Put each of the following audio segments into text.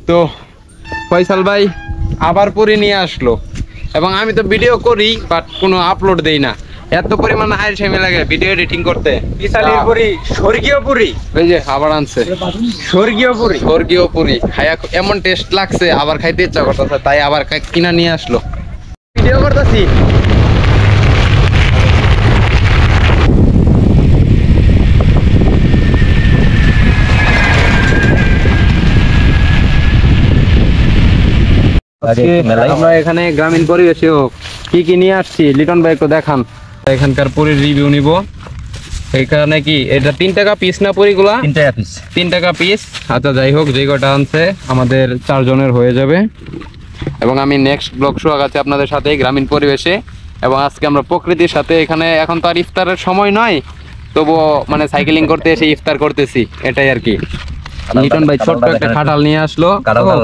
তো ফয়সাল ভাই আবার পুরি নিয়ে আসলো এবং আমি তো ভিডিও করি বাট কোনো আপলোড দেই না। এত পরিমাণ আলসেমি লাগে ভিডিও এডিটিং করতে। ইসালির পুরি স্বর্গীয় পুরি, ওই যে আবার আনছে স্বর্গীয় পুরি। স্বর্গীয় পুরি খায়া এমন টেস্ট লাগছে, আবার খাইতে ইচ্ছা করতেছে, তাই আবার কিনা নিয়ে আসলো। ভিডিও করতেছি। আমরা এখানে গ্রামীণ পরিবেশেও কি কি নিয়ে আসছি লিটন ভাই একটু দেখান। এখানকার পুরীর রিভিউ নিব। এখানে কি এটা 3 টাকা পিস না পুরিগুলা? 3 টাকা পিস। 3 টাকা পিস। আচ্ছা যাই হোক, যে কটা আনছে আমাদের 4 জনের হয়ে যাবে। এবং আমি নেক্সট ব্লগ শো আগাচ্ছি আপনাদের সাথে গ্রামীণ পরিবেশে। এবং আজকে আমরা প্রকৃতির সাথে এখানে, এখন তো আর ইফতারের সময় নয়, তবুও মানে সাইকেলিং করতে এসে ইফতার করতেছি, এটাই আর কি। লিটন ভাই ছোট্ট একটা খাটাল নিয়ে আসলো,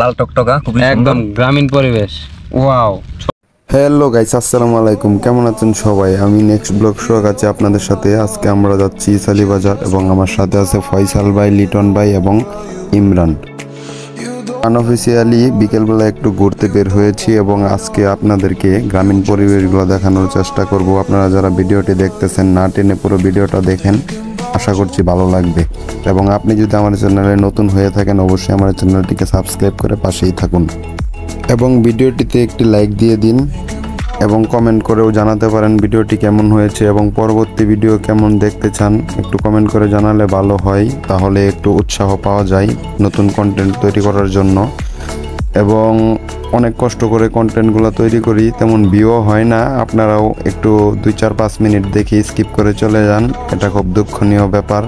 লাল টকটকা, একদম গ্রামীণ পরিবেশ। ওয়াও। হ্যালো গাইস, আসসালামু আলাইকুম। কেমন আছেন সবাই? আমি নেক্সট ব্লগ শো আছি আপনাদের সাথে। আজকে আমরা যাচ্ছি ইসালি বাজার এবং আমার সাথে আছে ফয়সাল ভাই, লিটন ভাই এবং ইমরান। আনঅফিসিয়ালি বিকেলবেলা একটু ঘুরতে বের হয়েছি এবং আজকে আপনাদেরকে গ্রামীণ পরিবেশগুলো দেখানোর চেষ্টা করব। আপনারা যারা ভিডিওটি দেখতেছেন না টেনে পুরো ভিডিওটা দেখেন, আশা করছি ভালো লাগবে। এবং আপনি যদি আমার চ্যানেলে নতুন হয়ে থাকেন, অবশ্যই আমার চ্যানেলটিকে সাবস্ক্রাইব করে পাশেই থাকুন এবং ভিডিওটিতে একটি লাইক দিয়ে দিন এবং কমেন্ট করেও জানাতে পারেন ভিডিওটি কেমন হয়েছে এবং পরবর্তী ভিডিও কেমন দেখতে চান একটু কমেন্ট করে জানালে ভালো হয়, তাহলে একটু উৎসাহ পাওয়া যায় নতুন কন্টেন্ট তৈরি করার জন্য। এবং অনেক কষ্ট করে কন্টেন্টগুলো তৈরি করি, তেমন ভিউও হয় না। আপনারাও একটু 2-4-5 মিনিট দেখে স্কিপ করে চলে যান, এটা খুব দুঃখনীয় ব্যাপার।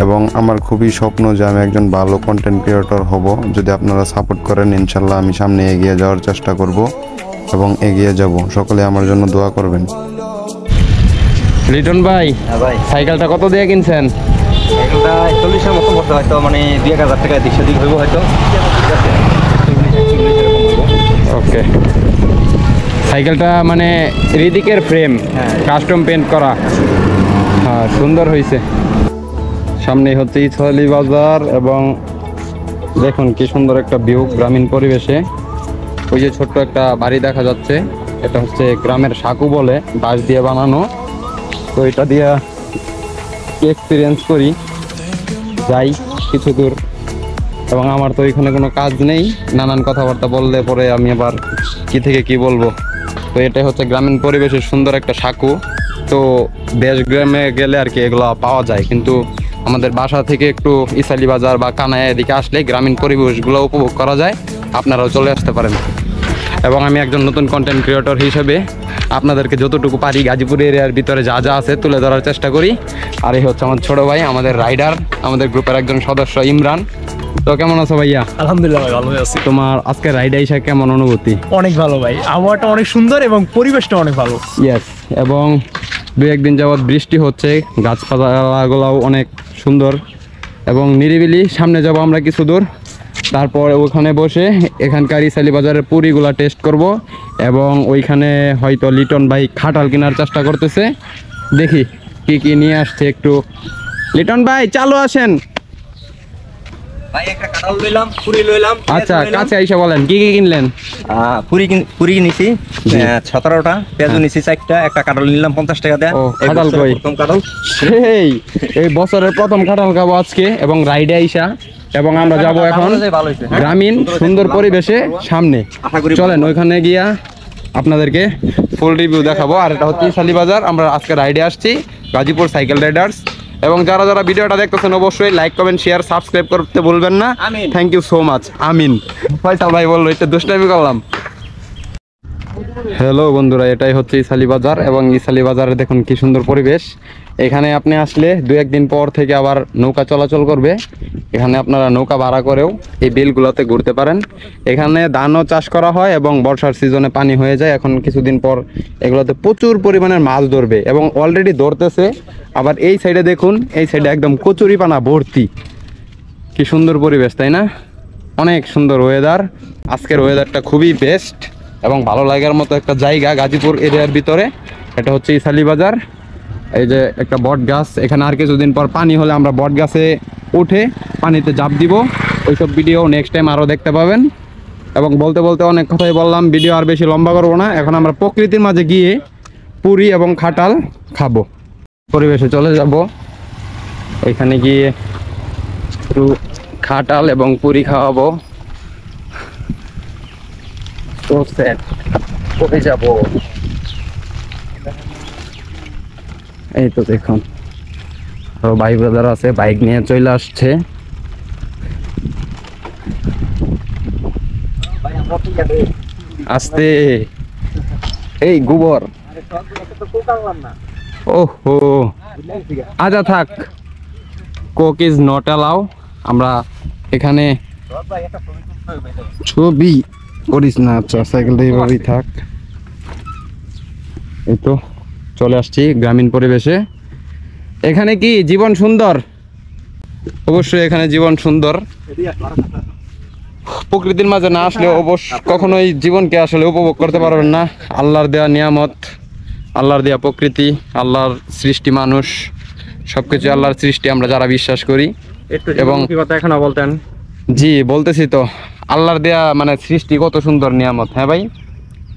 এবং আমার খুবই স্বপ্ন যে আমি একজন ভালো কন্টেন্ট ক্রিয়েটর হব। যদি আপনারা সাপোর্ট করেন, ইনশাল্লাহ আমি সামনে এগিয়ে যাওয়ার চেষ্টা করব এবং এগিয়ে যাব। সকলে আমার জন্য দোয়া করবেন। লিটন ভাই, ভাই সাইকেলটা কত দিয়ে কিনছেন? সাইকেলটা 40-এর মতো পড়তে, হয়তো মানে 2-1000 টাকা দিক সেদিক হইব হয়তো। ওকে। সাইকেলটা মানে রিদিকের ফ্রেম, কাস্টম পেন্ট করা। হ্যাঁ, সুন্দর হয়েছে। সামনে হচ্ছে ইসালি বাজার এবং দেখুন কি সুন্দর একটা ভিউ গ্রামীণ পরিবেশে। ওই যে ছোট্ট একটা বাড়ি দেখা যাচ্ছে, এটা হচ্ছে গ্রামের সাকু বলে, বাঁশ দিয়ে বানানো। তো এটা দিয়ে এক্সপিরিয়েন্স করি, যাই কিছু দূর। এবং আমার তো এখানে কোনো কাজ নেই, নানান কথাবার্তা বললে পরে আমি আবার কি থেকে কি বলবো। তো এটা হচ্ছে গ্রামীণ পরিবেশের সুন্দর একটা সাকু। তো দেশ গ্রামে গেলে আর কি এগুলো পাওয়া যায়, কিন্তু আমাদের বাসা থেকে একটু ইসালি বাজার বা কানায় এদিকে আসলে গ্রামীণ পরিবেশগুলো উপভোগ করা যায়। আপনারাও চলে আসতে পারেন। এবং আমি একজন নতুন কন্টেন্ট ক্রিয়েটর হিসেবে আপনাদেরকে যতটুকু পারি গাজীপুর এরিয়ার ভিতরে যা যা আছে তুলে ধরার চেষ্টা করি। আর এই হচ্ছে আমার ছোট ভাই, আমাদের রাইডার, আমাদের গ্রুপের একজন সদস্য ইমরান। তো কেমন আছো ভাইয়া? আলহামদুলিল্লাহ ভাই, ভালো আছি। তোমার আজকে রাইড আইসা কেমন অনুভূতি? অনেক ভালো ভাই, আবহাওয়াটা অনেক সুন্দর এবং পরিবেশটা অনেক ভালো। ইয়েস। এবং 2-1 দিন যাবৎ বৃষ্টি হচ্ছে, গাছপালাগুলোও অনেক সুন্দর এবং নিরিবিলি। সামনে যাব আমরা কিছু দূর, তারপর ওখানে বসে এখানকার ইসালি বাজারের পুরিগুলা টেস্ট করব এবং ওইখানে হয়তো লিটন ভাই খাটাল কেনার চেষ্টা করতেছে। দেখি কি কি নিয়ে আসছে একটু। লিটন ভাই চালু আসেন। ভাই একটা কাঁঠাল লইলাম, পুরি লইলাম। আচ্ছা, কাছে আইসা বলেন কি কি কিনলেন? পুরি নিছি 17টা, পেঁয়াজু নিছি 4টা, একটা কাঁঠাল নিলাম 50 টাকা দেয়া। ও, কাঁঠাল কই? প্রথম কাঁঠাল। সেই এই বছরের প্রথম কাঁঠাল খাবো আজকে এবং রাইডে আইসা। এবং আমরা যাব এখন গ্রামীণ সুন্দর পরিবেশে সামনে। চলেন ওইখানে গিয়া আপনাদেরকে ফুল রিভিউ দেখাবো। আর এটা হচ্ছে ইসালি বাজার। আমরা আজকে রাইডে আসছি, গাজীপুর সাইকেল রাইডার্স। এবং যারা যারা ভিডিওটা দেখতেছেন অবশ্যই লাইক, কমেন্ট, শেয়ার, সাবস্ক্রাইব করতে ভুলবেন না। Thank you so much. আমিন। ফয়সাল ভাই বললো এটা দুষ্টামি করলাম। হ্যালো বন্ধুরা, এটাই হচ্ছে ইসালি বাজার এবং ইসালি বাজারে দেখুন কি সুন্দর পরিবেশ। এখানে আপনি আসলে 2-1 দিন পর থেকে আবার নৌকা চলাচল করবে। এখানে আপনারা নৌকা ভাড়া করেও এই বিলগুলোতে ঘুরতে পারেন। এখানে ধানও চাষ করা হয় এবং বর্ষার সিজনে পানি হয়ে যায়। এখন কিছুদিন পর এগুলোতে প্রচুর পরিমাণের মাছ ধরবে এবং অলরেডি ধরতেছে। আবার এই সাইডে দেখুন, এই সাইডে একদম কচুরিপানা ভর্তি। কি সুন্দর পরিবেশ, তাই না? অনেক সুন্দর ওয়েদার। আজকের ওয়েদারটা খুবই বেস্ট এবং ভালো লাগার মতো একটা জায়গা গাজীপুর এরিয়ার ভিতরে। এটা হচ্ছে ইসালি বাজার। এই যে একটা বট গাছ, এখানে আর কিছুদিন পর পানি হলে আমরা বট গাছে উঠে পানিতে ঝাঁপ দিব, ওইসব ভিডিও নেক্সট টাইম আরও দেখতে পাবেন। এবং বলতে বলতে অনেক কথাই বললাম, ভিডিও আর বেশি লম্বা করবো না। এখন আমরা প্রকৃতির মাঝে গিয়ে পুরি এবং খাটাল খাবো, পরিবেশে চলে যাব। এখানে গিয়ে একটু খাটাল এবং পুরি খাওয়াবো। তো সেট করে যাব। এই তো দেখুন আরো ভাই ব্রাদার আছে, বাইক নিয়ে চলে আসছে। আস্তে, এই গোবর, ওহো আজা থাক, কোক ইজ নট অ্যালাউ। আমরা এখানে ছবি করিস না, আচ্ছা সাইকেলটা এইভাবেই থাক। এই তো চলে আসছি গ্রামীণ পরিবেশে। এখানে কি জীবন সুন্দর? অবশ্যই এখানে জীবন সুন্দর। প্রকৃতির মাঝে না আসলে অবশ্য কখনোই জীবনকে আসলে উপভোগ করতে পারবেন না। আল্লাহর দেয়া নিয়ামত, আল্লাহর দেয়া প্রকৃতি, আল্লাহর সৃষ্টি, মানুষ, সবকিছু আল্লাহর সৃষ্টি আমরা যারা বিশ্বাস করি। এবং কথা এখনো বলতেন। জি বলতেছি তো, আল্লাহর দেয়া মানে সৃষ্টি কত সুন্দর নিয়ামত। হ্যাঁ ভাই,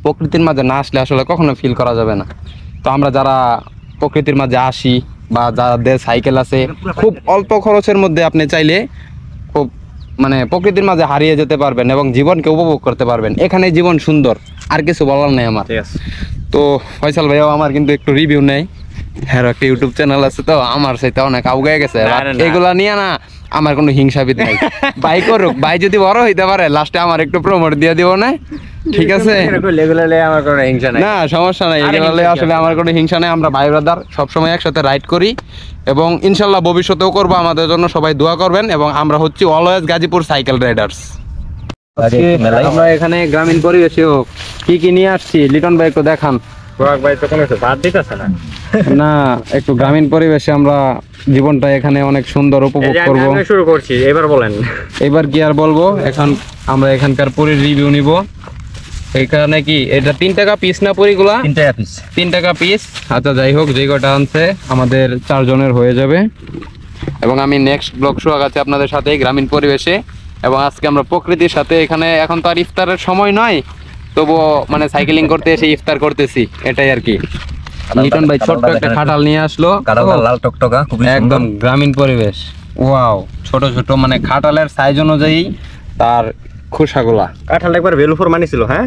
প্রকৃতির মাঝে না আসলে আসলে কখনো ফিল করা যাবে না। তো আমরা যারা প্রকৃতির মাঝে আসি বা যাদের সাইকেল আছে, খুব অল্প খরচের মধ্যে আপনি চাইলে খুব মানে প্রকৃতির মাঝে হারিয়ে যেতে পারবেন এবং জীবনকে উপভোগ করতে পারবেন। এখানে জীবন সুন্দর, আর কিছু বলার নেই আমার। তো ফয়সাল ভাইও আমার কিন্তু একটু রিভিউ নেই, হ্যাঁ একটা ইউটিউব চ্যানেল আছে, তো আমার সাথে অনেক আউগায় গেছে। এগুলা নিয়ে না আমার কোনো হিংসাবিদ নাই। ভাই করুক, ভাই যদি বড় হইতে পারে লাস্টে আমার একটু প্রমোট দিয়ে দিব না, ঠিক আছে? আমার কোনো হিংসা নাই। না সমস্যা নাই, এগুলো আসলে আমার কোনো হিংসা নেই। আমরা ভাই ব্রাদার সবসময় একসাথে রাইড করি এবং ইনশাল্লাহ ভবিষ্যতেও করবো। আমাদের জন্য সবাই দোয়া করবেন। এবং আমরা হচ্ছি অলওয়েজ গাজীপুর সাইকেল রাইডার্স। আমরা এখানে গ্রামীণ পরিবেশেও কি কি নিয়ে আসছি, লিটন ভাই একটু দেখান। ভাই তো কোনো বাদ দিতেছে না। না, একটু গ্রামীণ পরিবেশে আমরা জীবনটা এখানে অনেক সুন্দর উপভোগ করব। শুরু করছি, এবার বলেন। এবার কি আর বলবো, এখন আমরা এখানকার পুরীর রিভিউ নিব। এখানে কি এটা 3 টাকা পিস না পুরিগুলা? 3 টাকা পিস। 3 টাকা পিস। আচ্ছা যাই হোক, যে কটা আনছে আমাদের 4 জনের হয়ে যাবে। এবং আমি নেক্সট ব্লগ শো আগাচ্ছি আপনাদের সাথে গ্রামীণ পরিবেশে। এবং আজকে আমরা প্রকৃতির সাথে এখানে, এখন তো আর ইফতারের সময় নয়, তবুও মানে সাইকেলিং করতে এসে ইফতার করতেছি, এটাই আর কি। লিটন ভাই ছোট্ট একটা খাটাল নিয়ে আসলো, লাল টকটকা, একদম গ্রামীণ পরিবেশ। ওয়াও, ছোট ছোট মানে খাটালের সাইজ অনুযায়ী তার খোসাগুলা। কাঁঠালটা একবার ভ্যালু ফর মানি ছিল। হ্যাঁ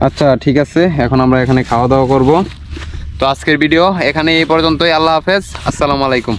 আচ্ছা ঠিক আছে, এখন আমরা এখানে খাওয়া দাওয়া করব। তো আজকের ভিডিও এখানে এই পর্যন্তই। আল্লাহ হাফেজ, আসসালামু আলাইকুম।